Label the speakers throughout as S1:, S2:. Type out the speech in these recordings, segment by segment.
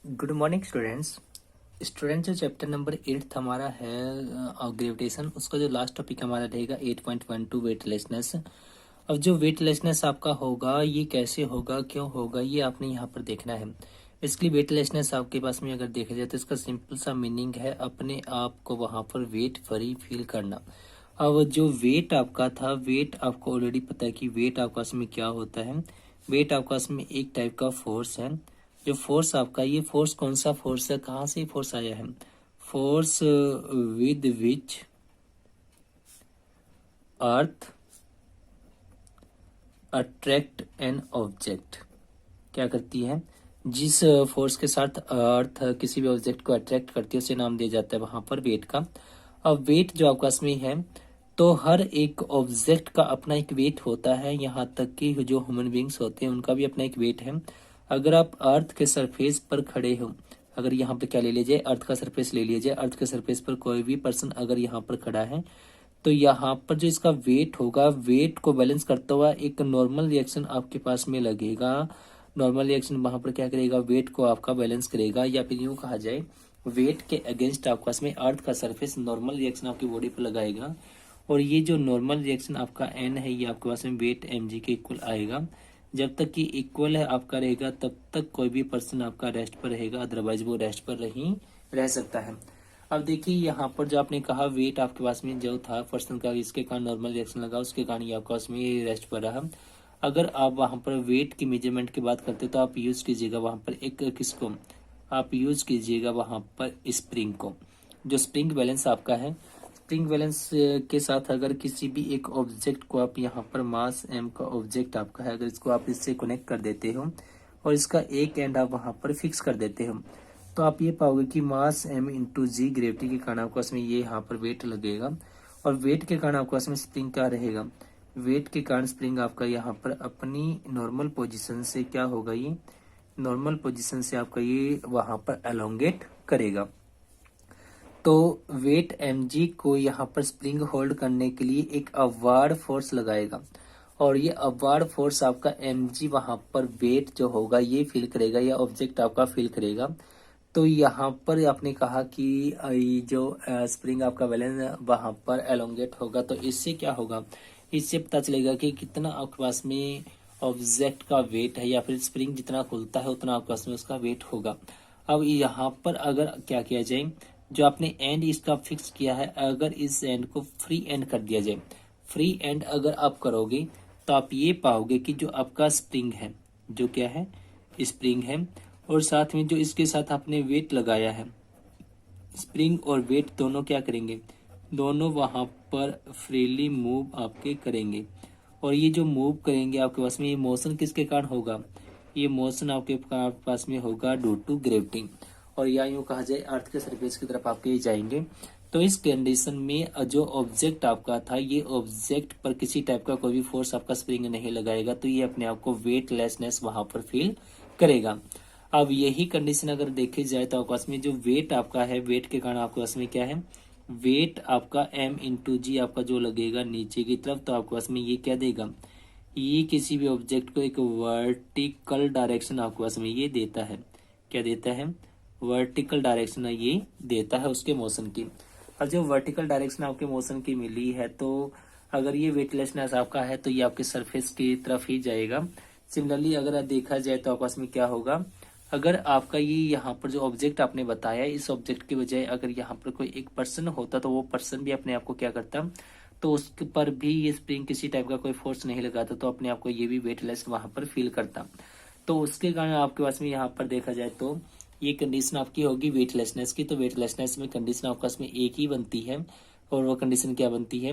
S1: Good morning students. जो chapter number 8 हमारा है ग्रेविटेशन, उसका जो लास्ट टॉपिक हमारा रहेगा 8.12 वेटलेसनेस। अब जो वेटलेसनेस आपका होगा ये कैसे होगा, क्यों होगा, ये आपने यहाँ पर देखना है। इसकी वेटलेसनेस आपके पास में अगर देखा जाए तो इसका सिंपल सा मीनिंग है अपने आप को वहाँ पर वेट फ्री फील करना। अब जो वेट आपका था, वेट आपको ऑलरेडी पता है कि वेट आपका इसमें क्या होता है। वेट आपका इसमें एक टाइप का फोर्स है। जो फोर्स आपका, ये फोर्स कौन सा फोर्स है, कहाँ से फोर्स आया है? Force with which earth attract an object. क्या करती है? जिस फोर्स के साथ अर्थ किसी भी ऑब्जेक्ट को अट्रैक्ट करती है उसे नाम दिया जाता है वहां पर वेट का। अब वेट जो आपका इसमें है, तो हर एक ऑब्जेक्ट का अपना एक वेट होता है, यहाँ तक कि जो ह्यूमन बींग्स होते हैं उनका भी अपना एक वेट है। अगर आप अर्थ के सरफेस पर खड़े हो, अगर यहाँ पे क्या ले लीजिए, अर्थ का सरफेस ले लीजिए, अर्थ के सरफेस पर कोई भी पर्सन अगर यहाँ पर खड़ा है तो यहाँ पर जो इसका वेट होगा, वेट को बैलेंस करता हुआ एक नॉर्मल रिएक्शन आपके पास में लगेगा। नॉर्मल रिएक्शन वहां पर क्या करेगा, वेट को आपका बैलेंस करेगा, या फिर यूं कहा जाए वेट के अगेंस्ट आपका इसमें अर्थ का सरफेस नॉर्मल रिएक्शन आपकी बॉडी पर लगाएगा। और ये जो नॉर्मल रिएक्शन आपका एन है, ये आपके पास में वेट एम जी के इक्वल आएगा। जब तक कि इक्वल है आपका रहेगा तब तक कोई भी पर्सन आपका रेस्ट पर रहेगा, अदरवाइज वो रेस्ट पर नहीं रह सकता है। अब देखिए यहाँ पर जो आपने कहा वेट आपके पास में जो था पर्सन का, इसके कारण नॉर्मल रिएक्शन लगा, उसके कारण ये आपके पास में रेस्ट पर रहा। अगर आप वहां पर वेट की मेजरमेंट की बात करते तो आप यूज कीजिएगा वहां पर एक किसको, आप यूज कीजिएगा वहां पर स्प्रिंग को। जो स्प्रिंग बैलेंस आपका है, स्प्रिंग बैलेंस के साथ अगर किसी भी एक ऑब्जेक्ट को आप यहाँ पर मास एम का ऑब्जेक्ट आपका है, अगर इसको आप इससे कनेक्ट कर देते हो और इसका एक एंड आप वहां पर फिक्स कर देते हो, तो आप ये पाओगे कि मास एम इंटू जी, ग्रेविटी के कारण आपको इसमें ये यहाँ पर वेट लगेगा। और वेट के कारण आपको इसमें स्प्रिंग क्या रहेगा, वेट के कारण स्प्रिंग आपका यहाँ पर अपनी नॉर्मल पोजीशन से क्या होगा, ये नॉर्मल पोजीशन से आपका ये वहां पर एलोंगेट करेगा। तो वेट mg को यहाँ पर स्प्रिंग होल्ड करने के लिए एक अपवार्ड फोर्स लगाएगा, और ये अपवार्ड फोर्स आपका mg वहां पर वेट जो होगा ये फील करेगा, या ऑब्जेक्ट आपका फील करेगा। तो यहाँ पर आपने कहा कि ये जो स्प्रिंग आपका बैलेंस वहां पर एलोंगेट होगा, तो इससे क्या होगा, इससे पता चलेगा कि कितना आपके पास में ऑब्जेक्ट का वेट है, या फिर स्प्रिंग जितना खुलता है उतना आपके पास में उसका वेट होगा। अब यहाँ पर अगर क्या किया जाए, जो आपने एंड इसका फिक्स किया है, अगर इस एंड को फ्री एंड कर दिया जाए, फ्री एंड अगर आप करोगे तो आप ये पाओगे कि जो आपका स्प्रिंग है, जो क्या है, स्प्रिंग है, और साथ में जो इसके साथ आपने वेट लगाया है, स्प्रिंग और वेट दोनों क्या करेंगे, दोनों वहां पर फ्रीली मूव आपके करेंगे। और ये जो मूव करेंगे आपके पास में, ये मोशन किसके कारण होगा, ये मोशन आपके पास में होगा ड्यू टू ग्रेविटी, और या यूं कहा जाए अर्थ के सरफेस की तरफ आपके जाएंगे। तो इस कंडीशन में जो ऑब्जेक्ट आपका था, ये ऑब्जेक्ट पर किसी टाइप का कोई भी फोर्स आपका स्प्रिंग नहीं लगाएगा, तो ये अपने आप को वेटलेसनेस वहां पर फील करेगा। अब यही कंडीशन अगर देखी जाए तो आपके पास में जो वेट आपका है, वेट के कारण आपके पास में क्या है, वेट आपका m इंटू जी आपका जो लगेगा नीचे की तरफ, तो आपके पास में ये क्या देगा, ये किसी भी ऑब्जेक्ट को एक वर्टिकल डायरेक्शन आपके पास में ये देता है, क्या देता है, वर्टिकल डायरेक्शन ये देता है उसके मोशन की। और जो वर्टिकल डायरेक्शन आपके मोशन की मिली है, तो अगर ये वेटलेसनेस आपका है तो ये आपके सरफेस की तरफ ही जाएगा। सिमिलरली अगर देखा जाए तो आपस में क्या होगा, अगर आपका ये यहाँ पर जो ऑब्जेक्ट आपने बताया, इस ऑब्जेक्ट के बजाय अगर यहाँ पर कोई एक पर्सन होता तो वो पर्सन भी अपने आप को क्या करता, तो उसके पर भी ये स्प्रिंग किसी टाइप का कोई फोर्स नहीं लगाता, तो अपने आप को ये भी वेटलेस वहां पर फील करता। तो उसके कारण आपके पास में यहाँ पर देखा जाए तो ये कंडीशन आपकी होगी वेटलेसनेस की। तो वेटलेसनेस में कंडीशन आपके पास में एक ही बनती है, और वो कंडीशन क्या बनती है,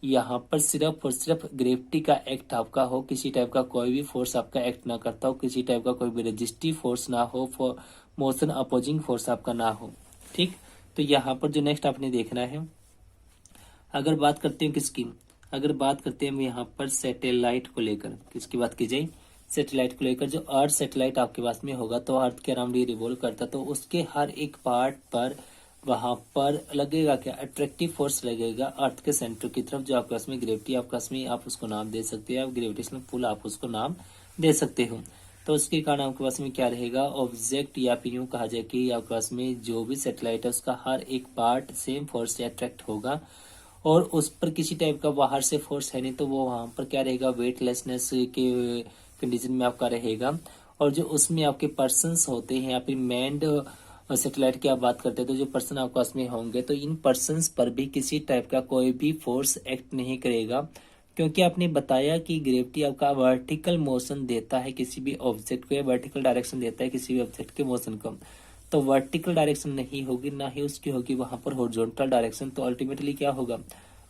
S1: यहाँ पर सिर्फ और सिर्फ ग्रेविटी का एक्ट आपका हो, किसी टाइप का कोई भी फोर्स आपका एक्ट ना करता हो, किसी टाइप का कोई भी रेजिस्टिव फोर्स ना हो, मोशन अपोजिंग फोर्स आपका ना हो। ठीक, तो यहाँ पर जो नेक्स्ट आपने देखना है, अगर बात करते हैं किसकी, अगर बात करते हैं यहाँ पर सैटेलाइट को लेकर, किसकी बात की जाए, सैटेलाइट को लेकर। जो अर्थ सैटेलाइट आपके पास में होगा तो अर्थ के अराउंड ये रिवॉल्व करता, तो उसके हर एक पार्ट पर वहां पर लगेगा क्या, अट्रैक्टिव फोर्स लगेगा अर्थ के सेंटर की तरफ, जो आपके पास में ग्रेविटी आपके पास में आप उसको नाम दे सकते हैं, आप ग्रेविटेशनल पुल आप उसको नाम दे सकते हो। तो उसके कारण आपके पास में क्या रहेगा, ऑब्जेक्ट या फिर यूं कहा जाए कि आपके पास में जो भी सैटेलाइट है उसका हर एक पार्ट सेम फोर्स से अट्रैक्ट होगा और उस पर किसी टाइप का बाहर से फोर्स है नहीं, तो वो वहां पर क्या रहेगा, वेटलेसनेस के कंडीशन में आपका रहेगा। और जो उसमें आपके पर्सन्स होते हैं या फिर मैंड सैटेलाइट की आप बात करते हैं, तो जो पर्सन आपके पास में होंगे तो इन पर्सन्स पर भी किसी टाइप का कोई भी फोर्स एक्ट नहीं करेगा, क्योंकि आपने बताया कि ग्रेविटी आपका वर्टिकल मोशन देता है किसी भी ऑब्जेक्ट को, या वर्टिकल डायरेक्शन देता है किसी भी ऑब्जेक्ट के मोशन को। तो वर्टिकल डायरेक्शन नहीं होगी, ना ही उसकी होगी वहां पर हॉरिजॉन्टल डायरेक्शन। तो अल्टीमेटली क्या होगा,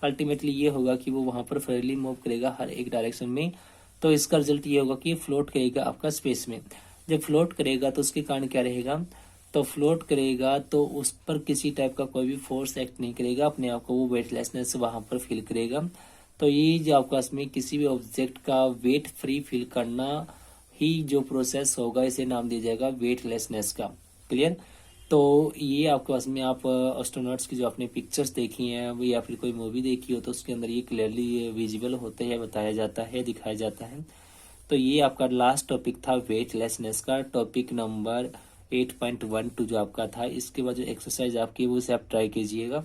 S1: अल्टीमेटली ये होगा कि वो वहां पर फ्रीली मूव करेगा हर एक डायरेक्शन में। तो इसका रिजल्ट ये होगा कि ये फ्लोट करेगा आपका स्पेस में। जब फ्लोट करेगा तो उसके कारण क्या रहेगा, तो फ्लोट करेगा तो उस पर किसी टाइप का कोई भी फोर्स एक्ट नहीं करेगा, अपने आप को वो वेटलेसनेस वहां पर फील करेगा। तो ये जो आपके पास में किसी भी ऑब्जेक्ट का वेट फ्री फील करना ही जो प्रोसेस होगा, इसे नाम दिया जाएगा वेटलेसनेस का। क्लियर। तो ये आपके पास में आप एस्ट्रोनॉट्स की जो आपने पिक्चर्स देखी हैं वो या फिर कोई मूवी देखी हो तो उसके अंदर ये क्लियरली विजिबल होते हैं, बताया जाता है, दिखाया जाता है। तो ये आपका लास्ट टॉपिक था वेटलेसनेस का, टॉपिक नंबर 8.12 जो आपका था। इसके बाद जो एक्सरसाइज आपकी वो इसे आप ट्राई कीजिएगा।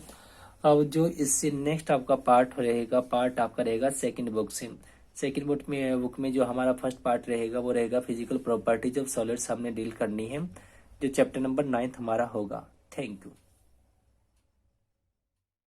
S1: अब जो इससे नेक्स्ट आपका पार्ट रहेगा, पार्ट आपका रहेगा सेकंड बुक से। सेकंड बुक में जो हमारा फर्स्ट पार्ट रहेगा वो रहेगा फिजिकल प्रॉपर्टीज ऑफ सॉलिड्स, हमने डील करनी है, जो चैप्टर नंबर 9 हमारा होगा। Thank you.